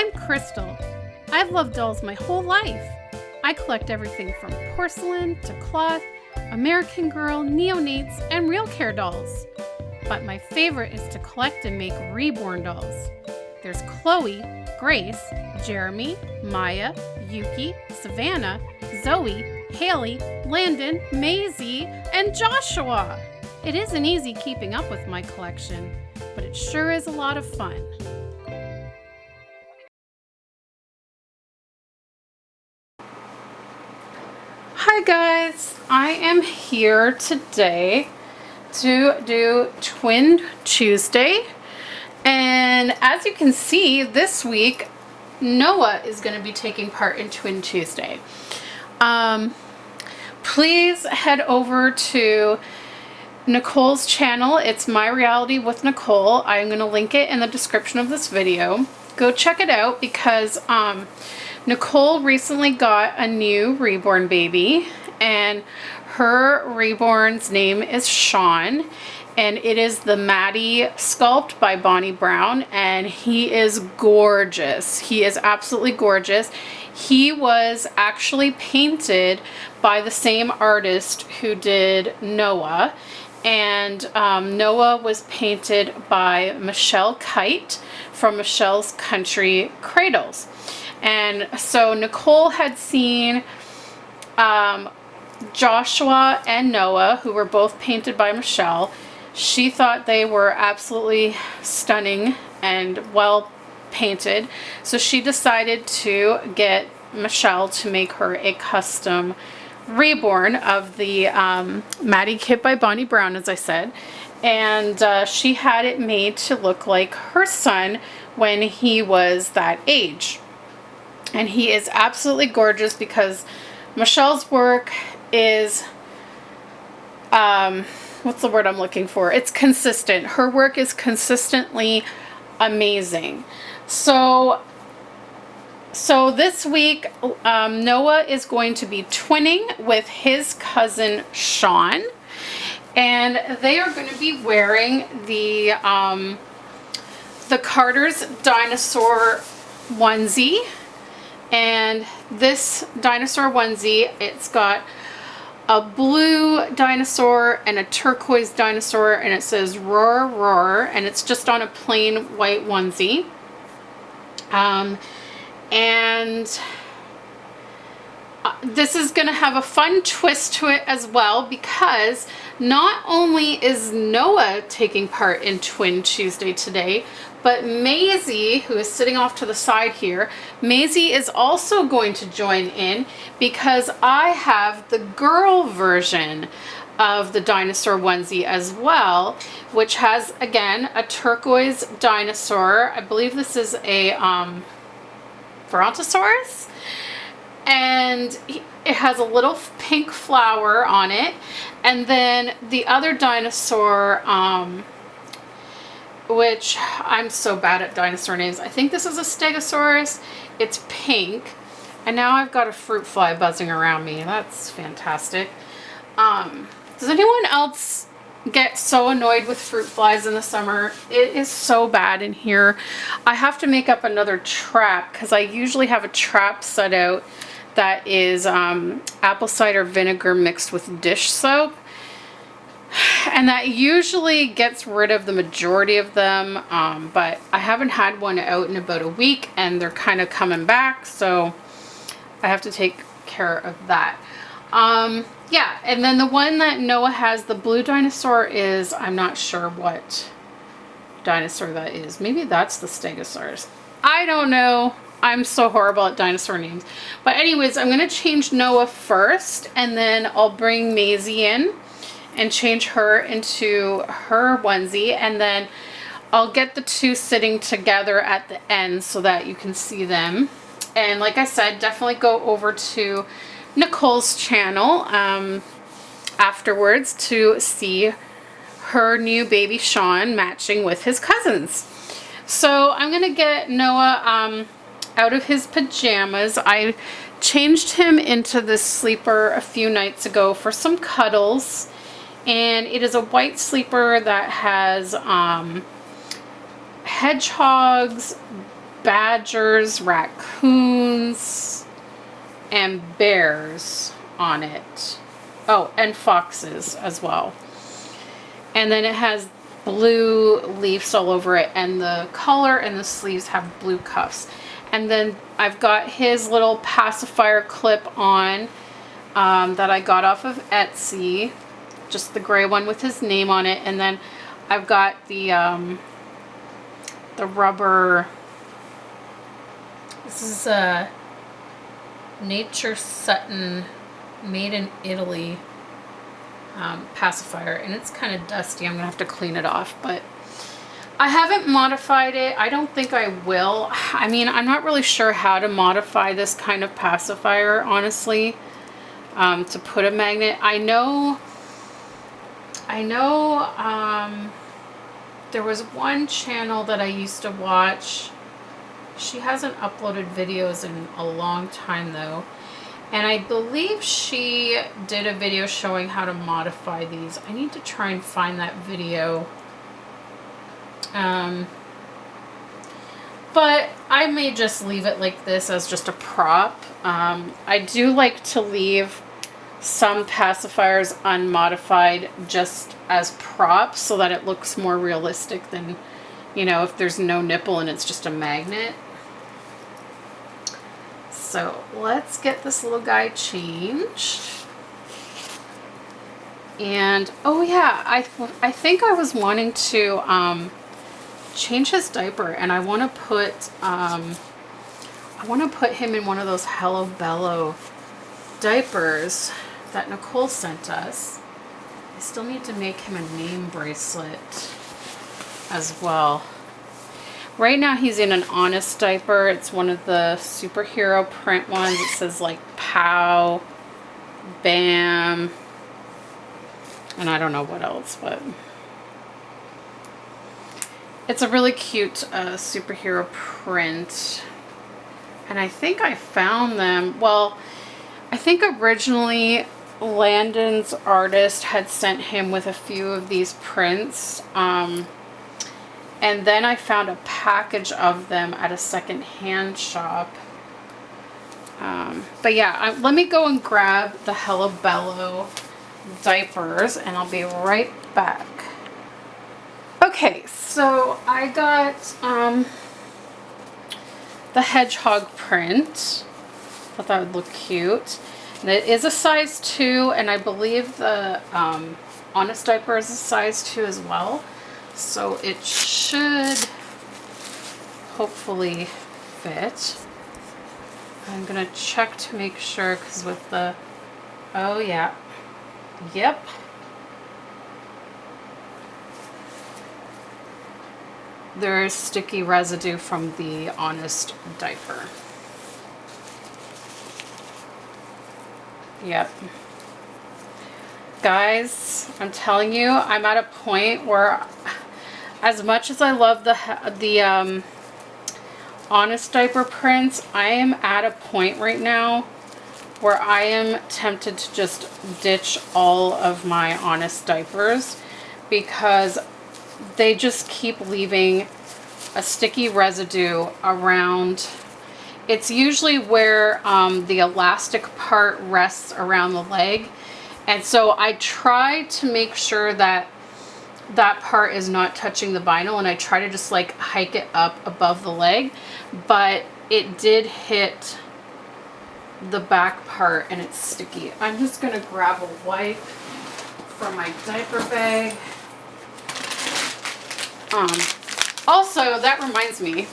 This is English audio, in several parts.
I'm Krystle. I've loved dolls my whole life. I collect everything from porcelain to cloth, American Girl, neonates, and real care dolls. But my favorite is to collect and make reborn dolls. There's Chloe, Grace, Jeremy, Maya, Yuki, Savannah, Zoe, Haley, Landon, Maizie, and Joshua. It isn't easy keeping up with my collection, but it sure is a lot of fun. Hi guys, I am here today to do Twin Tuesday, and as you can see this week Noah is going to be taking part in Twin Tuesday. Please head over to Nicole's channel. It's My Reality with Nicole. I'm going to link it in the description of this video. Go check it out because Nicole recently got a new reborn baby, and her reborn's name is Shaun, and it is the Maddie sculpt by Bonnie Brown, and he is gorgeous. He is absolutely gorgeous. He was actually painted by the same artist who did Noah, and Noah was painted by Michelle Kite from Michelle's Country Cradles. And so Nicole had seen Joshua and Noah, who were both painted by Michelle. She thought they were absolutely stunning and well painted, so she decided to get Michelle to make her a custom reborn of the Maddie kit by Bonnie Brown, as I said, and she had it made to look like her son when he was that age. And he is absolutely gorgeous because Michelle's work is what's the word I'm looking for? It's consistent. Her work is consistently amazing. So this week, Noah is going to be twinning with his cousin Shaun, and they are going to be wearing the Carter's dinosaur onesie. And this dinosaur onesie, it's got a blue dinosaur and a turquoise dinosaur, and it says roar roar, and it's just on a plain white onesie. This is going to have a fun twist to it as well, because not only is Noah taking part in Twin Tuesday today, but Maizie, who is sitting off to the side here, Maizie is also going to join in because I have the girl version of the dinosaur onesie as well, which has, again, a turquoise dinosaur. I believe this is a Brontosaurus, and it has a little pink flower on it. And then the other dinosaur, which I'm so bad at dinosaur names. I think this is a Stegosaurus. It's pink. And now I've got a fruit fly buzzing around me. That's fantastic. Does anyone else get so annoyed with fruit flies in the summer? It is so bad in here. I have to make up another trap because I usually have a trap set out that is apple cider vinegar mixed with dish soap. And that usually gets rid of the majority of them, but I haven't had one out in about a week, and they're kind of coming back, so I have to take care of that. Yeah, and then the one that Noah has, the blue dinosaur, is, I'm not sure what dinosaur that is. Maybe that's the Stegosaurus. I don't know. I'm so horrible at dinosaur names. But anyways, I'm going to change Noah first, and then I'll bring Maizie in and change her into her onesie, and then I'll get the two sitting together at the end so that you can see them. And like I said, definitely go over to Nicole's channel afterwards to see her new baby Shaun matching with his cousins. So I'm gonna get Noah out of his pajamas. I changed him into this sleeper a few nights ago for some cuddles. And it is a white sleeper that has hedgehogs, badgers, raccoons, and bears on it. Oh, and foxes as well. And then it has blue leaves all over it, and the collar and the sleeves have blue cuffs. And then I've got his little pacifier clip on that I got off of Etsy, just the gray one with his name on it. And then I've got the rubber, this is a Nature Sutton made in Italy pacifier, and it's kind of dusty. I'm gonna have to clean it off, but I haven't modified it. I don't think I will. I mean, I'm not really sure how to modify this kind of pacifier, honestly, to put a magnet. I know there was one channel that I used to watch. She hasn't uploaded videos in a long time though. And I believe she did a video showing how to modify these. I need to try and find that video. But I may just leave it like this as just a prop. I do like to leave some pacifiers unmodified just as props so that it looks more realistic than, you know, if there's no nipple and it's just a magnet. So let's get this little guy changed. And oh yeah, I think I was wanting to change his diaper, and I want to put him in one of those Hello Bello diapers that Nicole sent us. I still need to make him a name bracelet as well. Right now he's in an Honest diaper. It's one of the superhero print ones. It says like Pow, Bam, and I don't know what else, but it's a really cute superhero print. And I think I found them, well, I think originally Landon's artist had sent him with a few of these prints. And then I found a package of them at a secondhand shop. But yeah, let me go and grab the Hello Bello diapers and I'll be right back. Okay, so I got the hedgehog print. Thought that would look cute. And it is a size 2, and I believe the Honest diaper is a size 2 as well. So it should hopefully fit. I'm gonna check to make sure, because with the, oh yeah, yep. There's sticky residue from the Honest diaper. Yep. Guys, I'm telling you, I'm at a point where, as much as I love the Honest diaper prints, I am at a point right now where I am tempted to just ditch all of my Honest diapers because they just keep leaving a sticky residue around. It's usually where the elastic part rests around the leg. And so I try to make sure that that part is not touching the vinyl, and I try to just like hike it up above the leg, but it did hit the back part and it's sticky. I'm just gonna grab a wipe from my diaper bag. Also, that reminds me,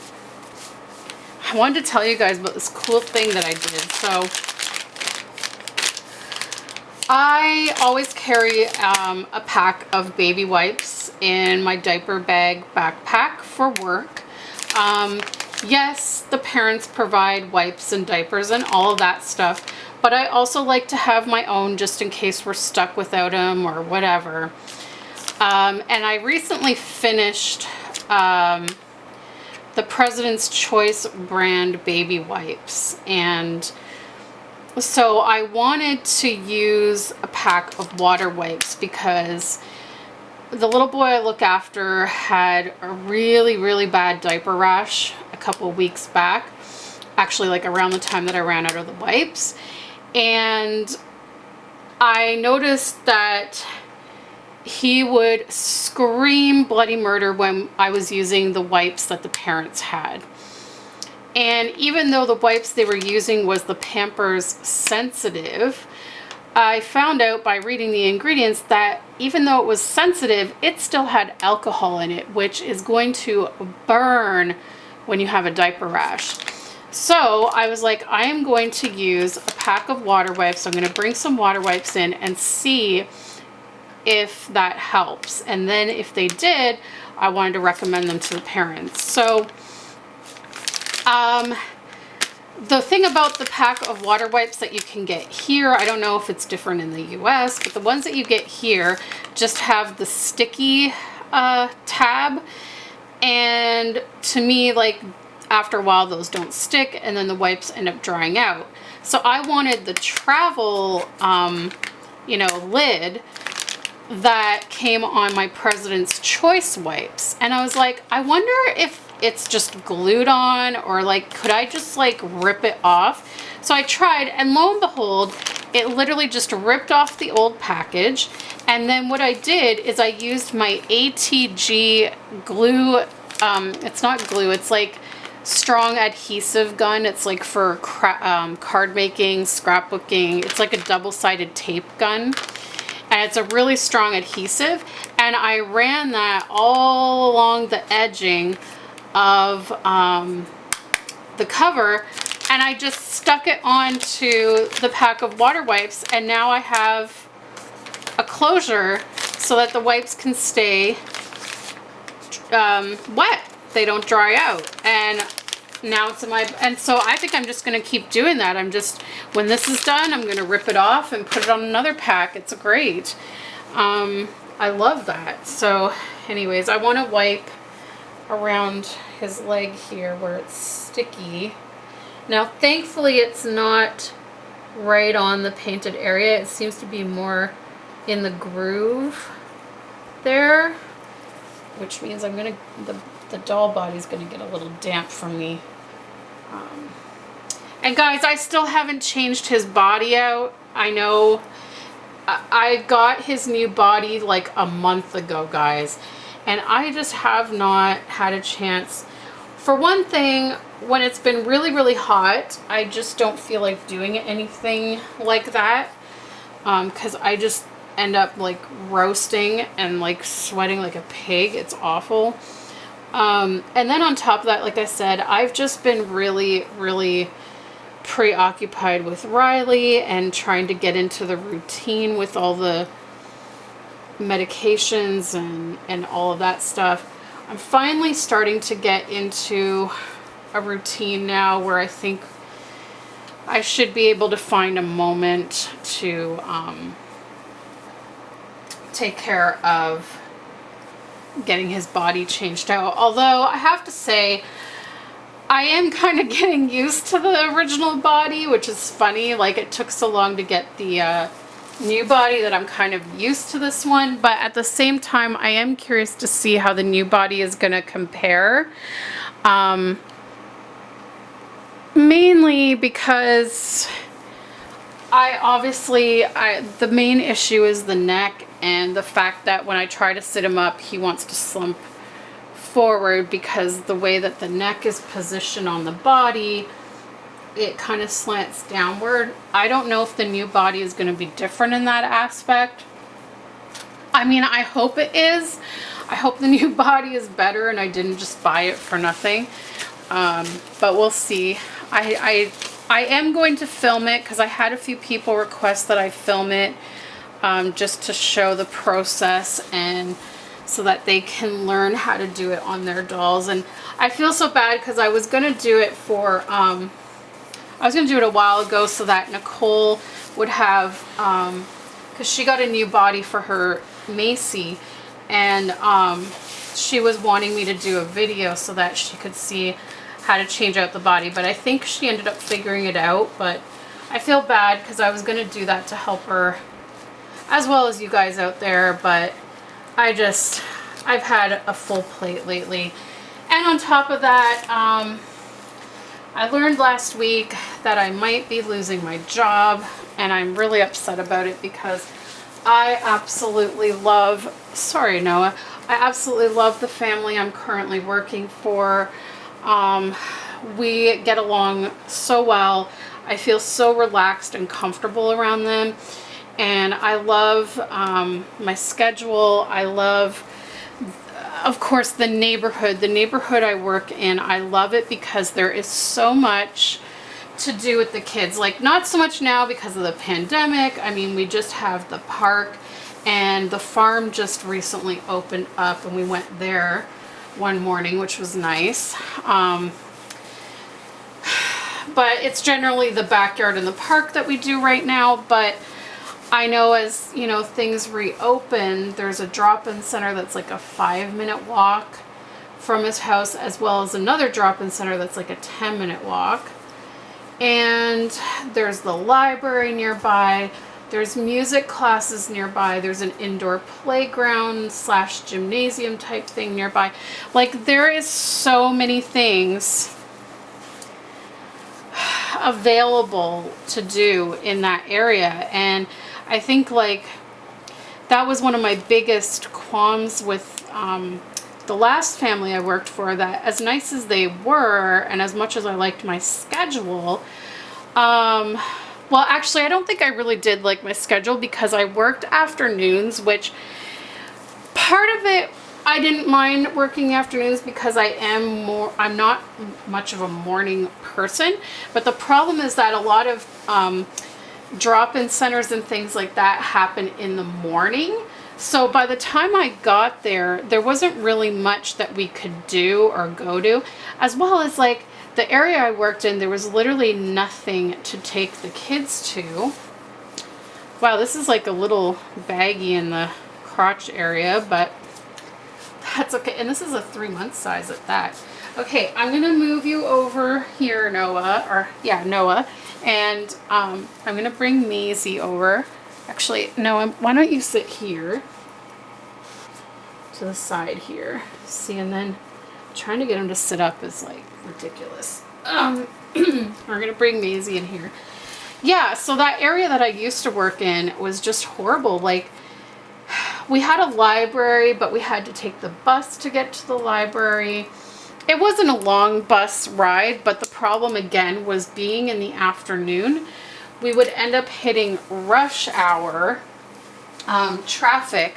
I wanted to tell you guys about this cool thing that I did. So I always carry a pack of baby wipes in my diaper bag backpack for work. Yes, the parents provide wipes and diapers and all of that stuff, but I also like to have my own just in case we're stuck without them or whatever. And I recently finished the President's Choice brand baby wipes, and so I wanted to use a pack of water wipes because the little boy I look after had a really, really bad diaper rash a a couple weeks back, actually like around the time that I ran out of the wipes. And I noticed that he would scream bloody murder when I was using the wipes that the parents had. And even though the wipes they were using was the Pampers Sensitive, I found out by reading the ingredients that even though it was sensitive, it still had alcohol in it, which is going to burn when you have a diaper rash. So I was like, I am going to use a pack of water wipes. I'm going to bring some water wipes in and see if that helps. And then if they did, I wanted to recommend them to the parents. So the thing about the pack of water wipes that you can get here, I don't know if it's different in the US, but the ones that you get here just have the sticky tab. And to me, like, after a while, those don't stick, and then the wipes end up drying out. So I wanted the travel, you know, lid that came on my President's Choice wipes. And I was like, I wonder if it's just glued on, or like, could I just like rip it off? So I tried, and lo and behold, it literally just ripped off the old package. And then what I did is I used my ATG glue. It's not glue, it's like strong adhesive gun. It's like for card making, scrapbooking. It's like a double-sided tape gun. And it's a really strong adhesive. And I ran that all along the edging of the cover, and I just stuck it onto the pack of water wipes, and now I have a closure so that the wipes can stay wet. They don't dry out. And now it's in my, and so I think I'm just going to keep doing that. When this is done, I'm going to rip it off and put it on another pack. It's great. I love that. So anyways, I want to wipe around his leg here where it's sticky. Now thankfully it's not right on the painted area. It seems to be more in the groove there, which means I'm gonna, the doll body's gonna get a little damp from me. And guys, I still haven't changed his body out. I know I got his new body like a month ago, guys, and I just have not had a chance. For one thing, when it's been really, really hot, I just don't feel like doing anything like that, because I just end up like roasting and like sweating like a pig. It's awful. And then on top of that, like I said, I've just been really, really preoccupied with Riley and trying to get into the routine with all the medications and all of that stuff. I'm finally starting to get into a routine now where I think I should be able to find a moment to take care of getting his body changed out. Although I have to say, I am kind of getting used to the original body, which is funny. Like, it took so long to get the new body that I'm kind of used to this one. But at the same time, I am curious to see how the new body is going to compare. Mainly because the main issue is the neck, and the fact that when I try to sit him up, he wants to slump forward because the way that the neck is positioned on the body, it kind of slants downward. I don't know if the new body is going to be different in that aspect. I mean, I hope it is. I hope the new body is better and I didn't just buy it for nothing. But we'll see. I am going to film it because I had a few people request that I film it just to show the process and so that they can learn how to do it on their dolls. And I feel so bad because I was going to do it for, I was going to do it a while ago so that Nicole would have, because she got a new body for her Maizie, and she was wanting me to do a video so that she could see how to change out the body. But I think she ended up figuring it out, but I feel bad because I was going to do that to help her as well as you guys out there, but I've had a full plate lately. And And on top of that, I learned last week that I might be losing my job, and I'm really upset about it because I absolutely love, sorry Noah, I absolutely love the family I'm currently working for. We get along so well. I feel so relaxed and comfortable around them. And I love my schedule. I love, of course, the neighborhood. The neighborhood I work in, I love it because there is so much to do with the kids. Like, not so much now because of the pandemic. I mean, we just have the park, and the farm just recently opened up, and we went there one morning, which was nice. But it's generally the backyard and the park that we do right now. But I know as, you know, things reopen, there's a drop-in center that's like a 5-minute walk from his house, as well as another drop-in center that's like a 10-minute walk. And there's the library nearby. There's music classes nearby. There's an indoor playground / gymnasium type thing nearby. Like, there is so many things available to do in that area. And I think, like, that was one of my biggest qualms with the last family I worked for, that as nice as they were and as much as I liked my schedule, well, actually, I don't think I really did like my schedule because I worked afternoons, which part of it, I didn't mind working afternoons because I'm not much of a morning person. But the problem is that a lot of drop-in centers and things like that happen in the morning. So by the time I got there, there wasn't really much that we could do or go to, as well as, like, the area I worked in, there was literally nothing to take the kids to. Wow, this is like a little baggy in the crotch area, but that's okay. And this is a 3-month size at that. Okay, I'm gonna move you over here, Noah, and I'm gonna bring Maizie over. Actually, Noah, why don't you sit here to the side here? See, and then trying to get him to sit up is like ridiculous. We're gonna bring Maizie in here. Yeah, so that area that I used to work in was just horrible. Like, we had a library, but we had to take the bus to get to the library. It wasn't a long bus ride, but the problem again was being in the afternoon. We would end up hitting rush hour traffic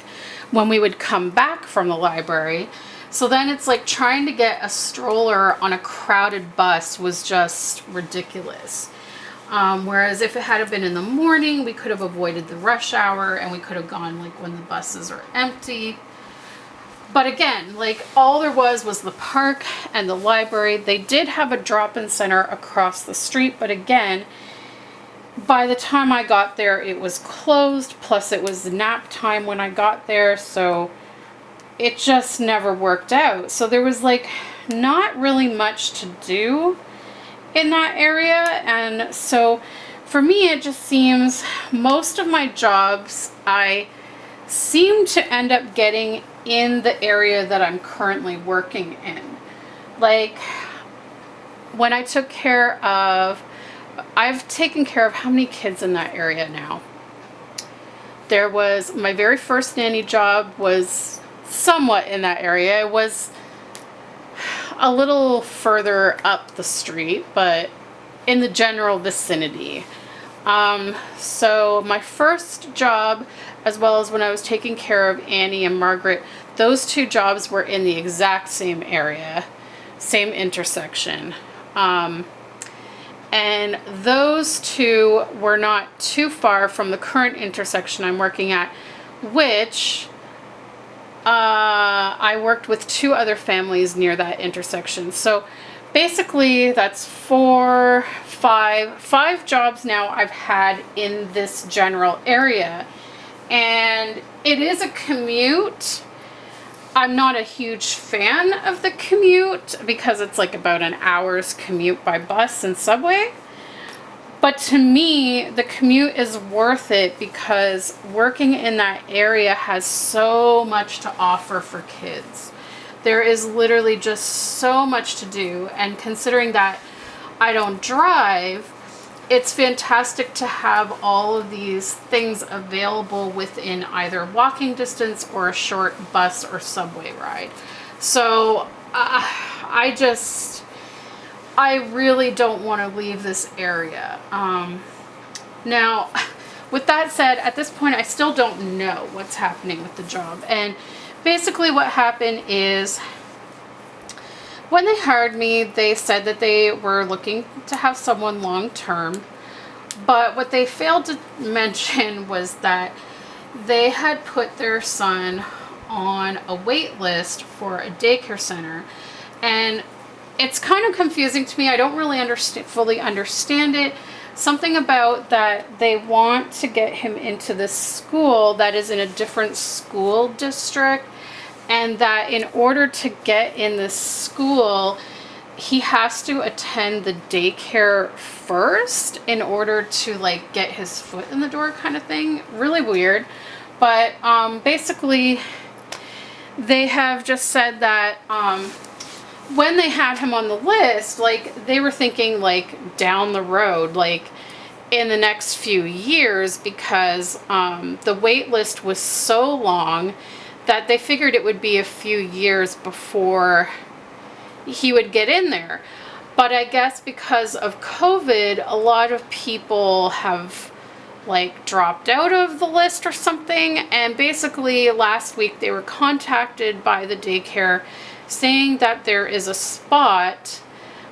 when we would come back from the library. So then it's like trying to get a stroller on a crowded bus was just ridiculous. Whereas if it had been in the morning, we could have avoided the rush hour and we could have gone like when the buses are empty. But again, like, all there was the park and the library. They did have a drop-in center across the street, but again, by the time I got there, it was closed, plus it was nap time when I got there, so it just never worked out. So there was, like, not really much to do in that area, and so for me, it just seems most of my jobs, I seem to end up getting in the area that I'm currently working in. Like, when I took care of, I've taken care of how many kids in that area now? There was, my very first nanny job was somewhat in that area. It was a little further up the street, but in the general vicinity. So my first job, as well as when I was taking care of Annie and Margaret, those two jobs were in the exact same area, same intersection. And those two were not too far from the current intersection I'm working at, which I worked with 2 other families near that intersection. So basically that's 5 jobs now I've had in this general area. And it is a commute. I'm not a huge fan of the commute because it's like about an hour's commute by bus and subway. But to me, the commute is worth it because working in that area has so much to offer for kids. There is literally just so much to do, and considering that I don't drive, it's fantastic to have all of these things available within either walking distance or a short bus or subway ride. So I really don't want to leave this area. Now, with that said, at this point, I still don't know what's happening with the job. And basically what happened is, when they hired me, they said that they were looking to have someone long term. But what they failed to mention was that they had put their son on a wait list for a daycare center. And it's kind of confusing to me. I don't really fully understand it. Something about that they want to get him into this school that is in a different school district, and that in order to get in this school, he has to attend the daycare first in order to like get his foot in the door, kind of thing. Really weird. But basically they have just said that when they had him on the list, like they were thinking like down the road, like in the next few years, because the wait list was so long that they figured it would be a few years before he would get in there. But I guess because of COVID, a lot of people have like dropped out of the list or something. And basically last week they were contacted by the daycare saying that there is a spot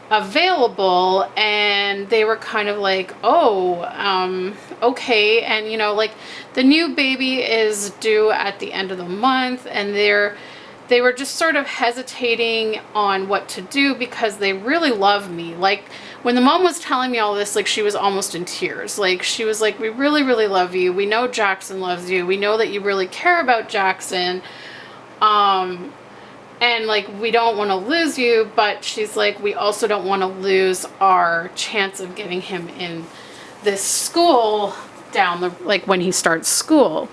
available, and they were kind of like, oh, okay. And you know, like the new baby is due at the end of the month, and they were just sort of hesitating on what to do because they really love me. Like when the mom was telling me all this, like she was almost in tears. Like she was like, we really, really love you. We know Jackson loves you. We know that you really care about Jackson. And like, we don't want to lose you, but she's like, we also don't want to lose our chance of getting him in this school down the, like when he starts school.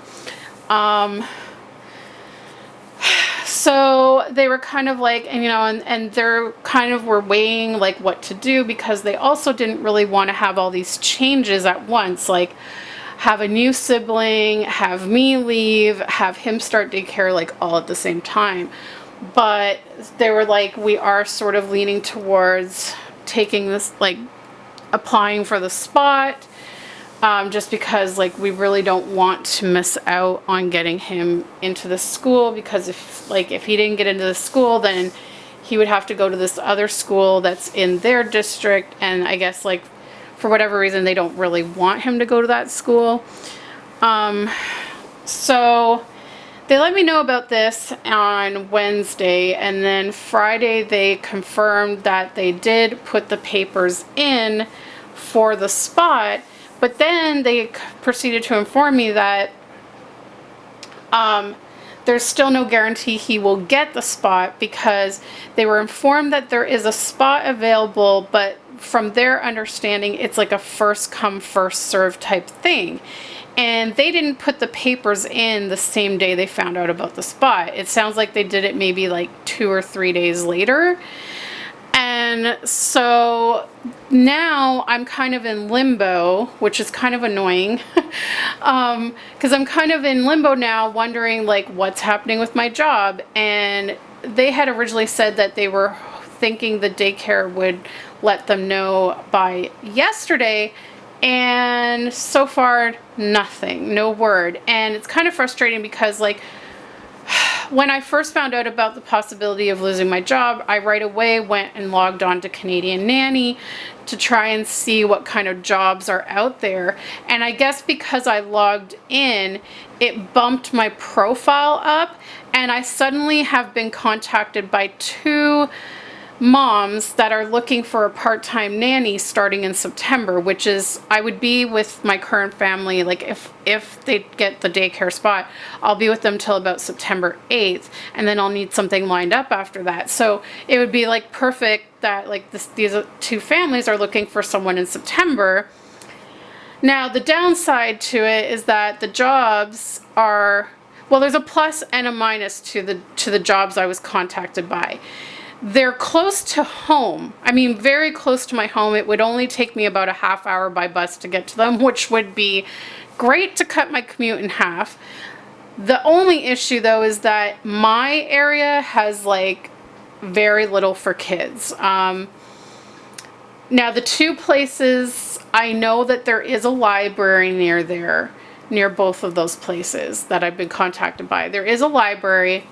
So they were kind of like, and you know, and they're kind of were weighing like what to do, because they also didn't really want to have all these changes at once, like have a new sibling, have me leave, have him start daycare, like all at the same time. But they were like, we are sort of leaning towards taking this, like applying for the spot, just because like we really don't want to miss out on getting him into the school, because if he didn't get into the school, then he would have to go to this other school that's in their district, and I guess like for whatever reason they don't really want him to go to that school. So they let me know about this on Wednesday, and then Friday they confirmed that they did put the papers in for the spot, but then they proceeded to inform me that there's still no guarantee he will get the spot, because they were informed that there is a spot available, but from their understanding it's like a first come first serve type thing. And they didn't put the papers in the same day they found out about the spot. It sounds like they did it maybe like 2 or 3 days later. And so now I'm kind of in limbo, which is kind of annoying. Because I'm kind of in limbo now, wondering like what's happening with my job. And they had originally said that they were thinking the daycare would let them know by yesterday. And so far, nothing, no word. And it's kind of frustrating because like when I first found out about the possibility of losing my job, I right away went and logged on to Canadian Nanny to try and see what kind of jobs are out there. And I guess because I logged in, it bumped my profile up, and I suddenly have been contacted by 2 moms that are looking for a part-time nanny starting in September, which is, I would be with my current family, like if they get the daycare spot, I'll be with them till about September 8th, and then I'll need something lined up after that. So it would be like perfect that like these 2 families are looking for someone in September. Now the downside to it is that the jobs are, well, there's a plus and a minus to the jobs I was contacted by. They're close to home. I mean, very close to my home. It would only take me about a half hour by bus to get to them, which would be great to cut my commute in half. The only issue though is that my area has like very little for kids. Now the two places, I know that there is a library near both of those places that I've been contacted by. There is a library,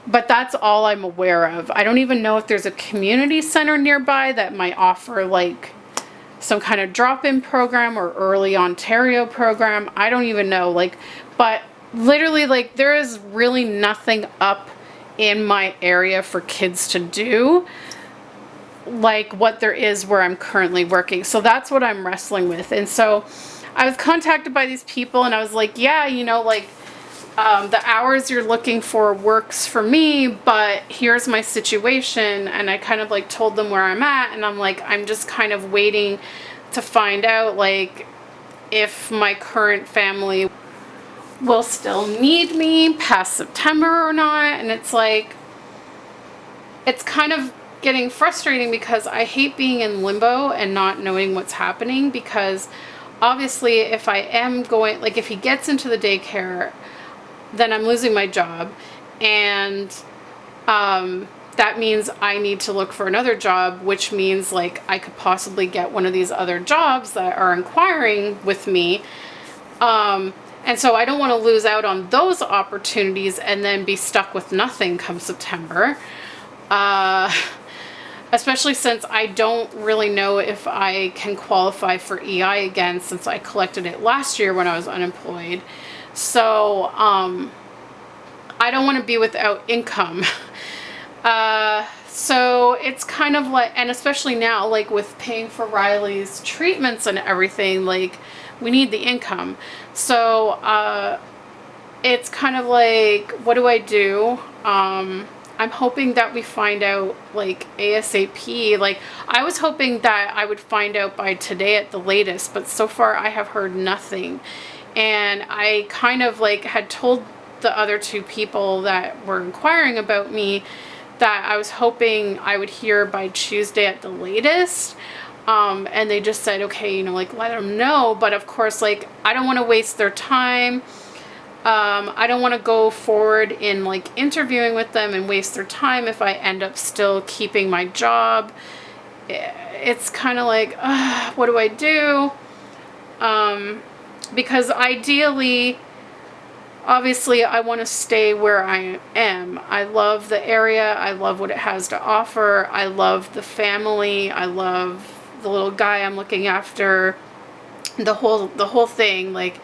but that's all I'm aware of. I don't even know if there's a community center nearby that might offer like some kind of drop-in program or early Ontario program. I don't even know, like, but literally like there is really nothing up in my area for kids to do like what there is where I'm currently working. So that's what I'm wrestling with. And so I was contacted by these people and I was like, yeah, you know, like the hours you're looking for works for me, but here's my situation. And I kind of like told them where I'm at, and I'm like, I'm just kind of waiting to find out like if my current family will still need me past September or not. And it's like, it's kind of getting frustrating because I hate being in limbo and not knowing what's happening, because obviously if I am going, like if he gets into the daycare, then I'm losing my job, and that means I need to look for another job, which means like I could possibly get one of these other jobs that are inquiring with me. And so I don't want to lose out on those opportunities and then be stuck with nothing come September. Especially since I don't really know if I can qualify for EI again, since I collected it last year when I was unemployed. So I don't want to be without income. So it's kind of like, and especially now, like with paying for Riley's treatments and everything, like we need the income. So it's kind of like, what do I do? I'm hoping that we find out like ASAP. Like I was hoping that I would find out by today at the latest, but so far I have heard nothing. And I kind of like had told the other two people that were inquiring about me that I was hoping I would hear by Tuesday at the latest. And they just said, okay, you know, like let them know. But of course, like I don't want to waste their time. I don't want to go forward in like interviewing with them and waste their time if I end up still keeping my job. It's kind of like, what do I do? Because ideally, obviously, I want to stay where I am. I love the area. I love what it has to offer. I love the family. I love the little guy I'm looking after. The whole thing. Like,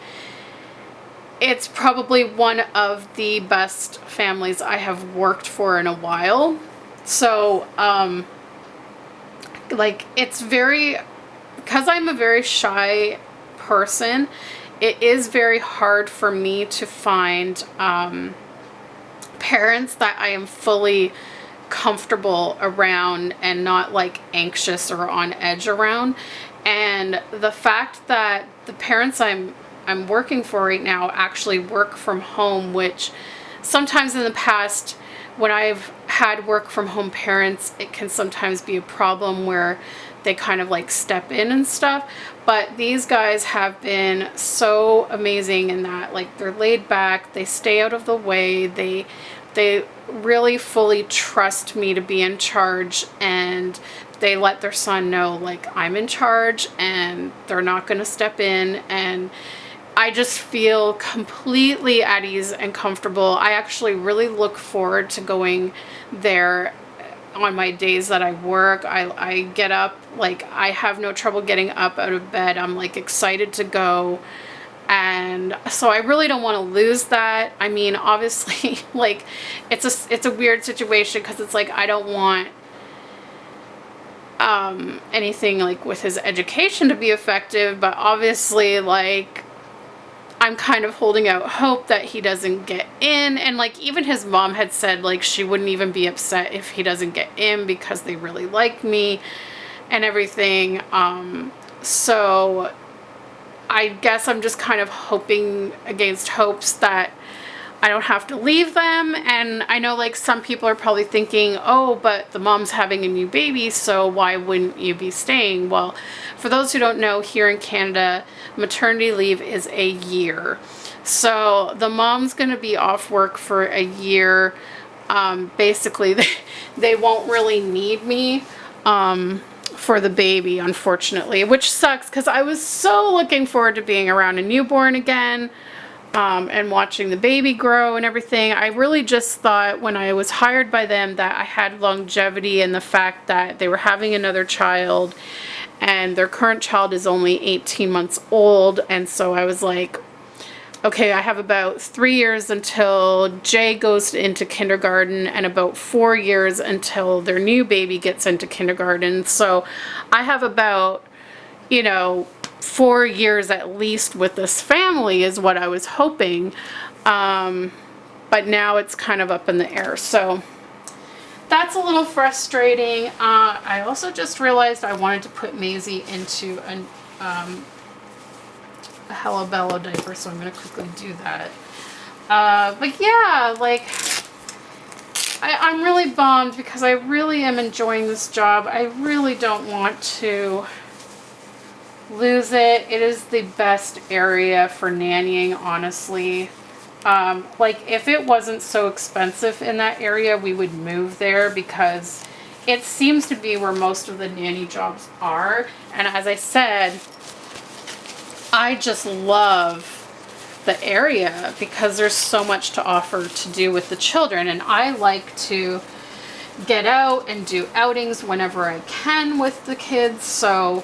it's probably one of the best families I have worked for in a while. So, like, it's very, because I'm a very shy person, it is very hard for me to find parents that I am fully comfortable around and not like anxious or on edge around. And the fact that the parents I'm working for right now actually work from home, which sometimes in the past when I've had work from home parents, it can sometimes be a problem where they kind of like step in and stuff. But these guys have been so amazing in that, like, they're laid back, they stay out of the way, they really fully trust me to be in charge, and they let their son know, like, I'm in charge and they're not going to step in. And I just feel completely at ease and comfortable. I actually really look forward to going there on my days that I work. I get up, like, I have no trouble getting up out of bed. I'm like excited to go. And so I really don't want to lose that. I mean, obviously, like, it's a weird situation because it's like I don't want anything like with his education to be effective, but obviously, like, I'm kind of holding out hope that he doesn't get in. And like, even his mom had said, like, she wouldn't even be upset if he doesn't get in because they really like me and everything. So I guess I'm just kind of hoping against hopes that I don't have to leave them. And I know like some people are probably thinking, oh, but the mom's having a new baby, so why wouldn't you be staying? Well, for those who don't know, here in Canada, maternity leave is a year. So the mom's going to be off work for a year. Basically, they won't really need me for the baby, unfortunately, which sucks because I was so looking forward to being around a newborn again. And watching the baby grow and everything. I really just thought when I was hired by them that I had longevity, and the fact that they were having another child and their current child is only 18 months old. And so I was like, okay, I have about 3 years until Jay goes into kindergarten and about 4 years until their new baby gets into kindergarten. So I have about, you know, 4 years at least with this family is what I was hoping. But now it's kind of up in the air. So that's a little frustrating. I also just realized I wanted to put Maizie into a Hello Bello diaper, so I'm going to quickly do that. But yeah, like, I'm really bummed because I really am enjoying this job. I really don't want to lose it. It is the best area for nannying, honestly. Like, if it wasn't so expensive in that area, we would move there because it seems to be where most of the nanny jobs are. And as I said, I just love the area because there's so much to offer to do with the children, and I like to get out and do outings whenever I can with the kids. So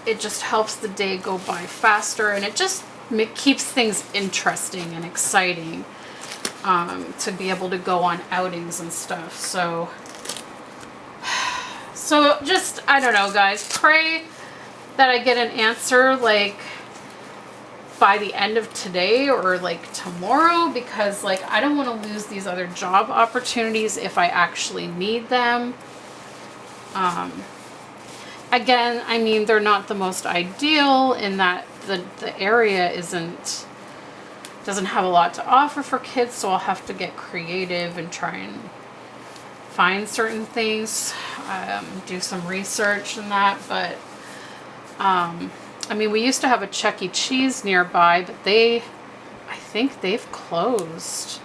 it just helps the day go by faster, and it just keeps things interesting and exciting to be able to go on outings and stuff. So just, I don't know, guys, pray that I get an answer like by the end of today or like tomorrow, because like I don't want to lose these other job opportunities if I actually need them. Again, I mean, they're not the most ideal in that the area doesn't have a lot to offer for kids, so I'll have to get creative and try and find certain things, do some research and that. But I mean, we used to have a Chuck E. Cheese nearby, but I think they've closed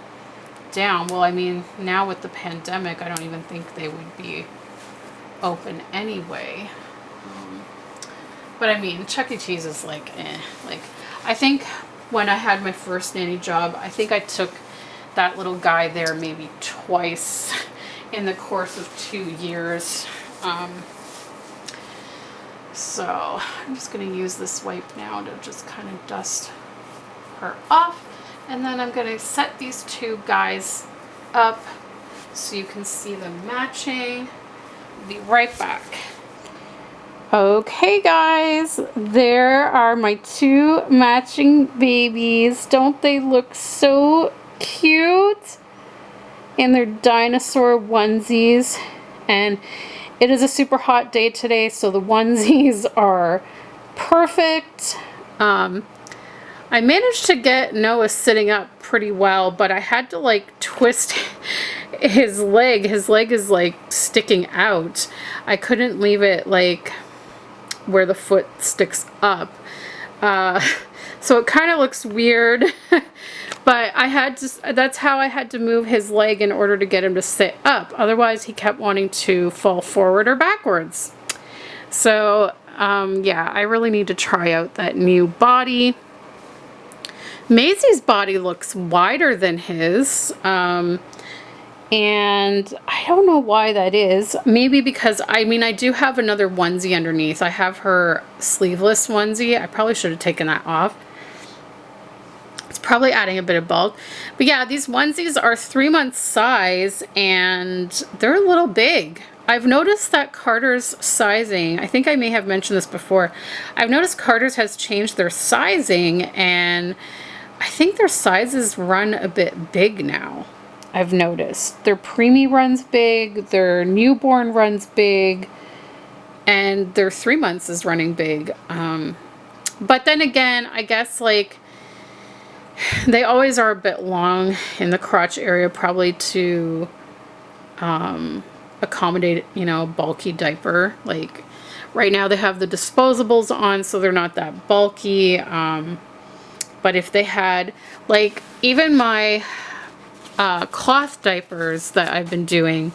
down. Well, I mean, now with the pandemic, I don't even think they would be open anyway. But I mean, Chuck E. Cheese is like, like, I think when I had my first nanny job, I think I took that little guy there maybe twice in the course of 2 years. So I'm just going to use this wipe now to just kind of dust her off. And then I'm going to set these two guys up so you can see them matching. I'll be right back. Okay, guys, there are my two matching babies. Don't they look so cute in their dinosaur onesies? And it is a super hot day today, so the onesies are perfect. I managed to get Noah sitting up pretty well, but I had to like twist his leg. His leg is like sticking out. I couldn't leave it like where the foot sticks up. So it kind of looks weird, but that's how I had to move his leg in order to get him to sit up. Otherwise, he kept wanting to fall forward or backwards. So, yeah, I really need to try out that new body. Maisie's body looks wider than his. And I don't know why that is. Maybe because, I mean, I do have another onesie underneath. I have her sleeveless onesie. I probably should have taken that off. It's probably adding a bit of bulk. But yeah, these onesies are 3 months size and they're a little big. I've noticed that Carter's sizing, I think I may have mentioned this before. I've noticed Carter's has changed their sizing, and I think their sizes run a bit big now. I've noticed their preemie runs big, their newborn runs big, and their 3 months is running big. But then again, I guess like They always are a bit long in the crotch area, probably to accommodate, you know, a bulky diaper. Like right now they have the disposables on, so they're not that bulky. But if they had, like, even my cloth diapers that I've been doing,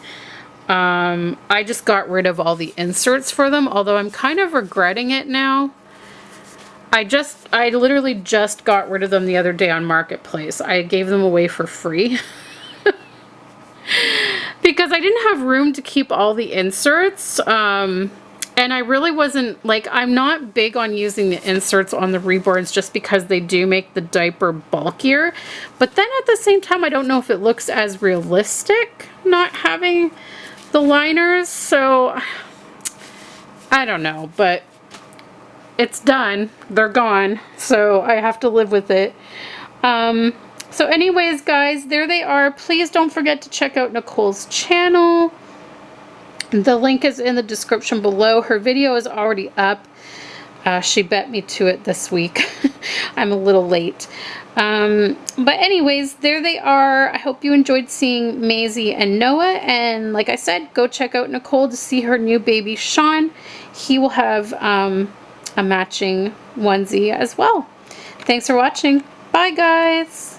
I just got rid of all the inserts for them, although I'm kind of regretting it now. I literally just got rid of them the other day on Marketplace. I gave them away for free. Because I didn't have room to keep all the inserts. And I really wasn't, like, I'm not big on using the inserts on the reborns just because they do make the diaper bulkier. But then at the same time, I don't know if it looks as realistic not having the liners. So, I don't know, but it's done. They're gone. So I have to live with it. So anyways, guys, there they are. Please don't forget to check out Nicole's channel. The link is in the description below. Her video is already up. She bet me to it this week. I'm a little late. But anyways, there they are. I hope you enjoyed seeing Maisie and Noah. And like I said, go check out Nicole to see her new baby, Shaun. He will have a matching onesie as well. Thanks for watching. Bye, guys.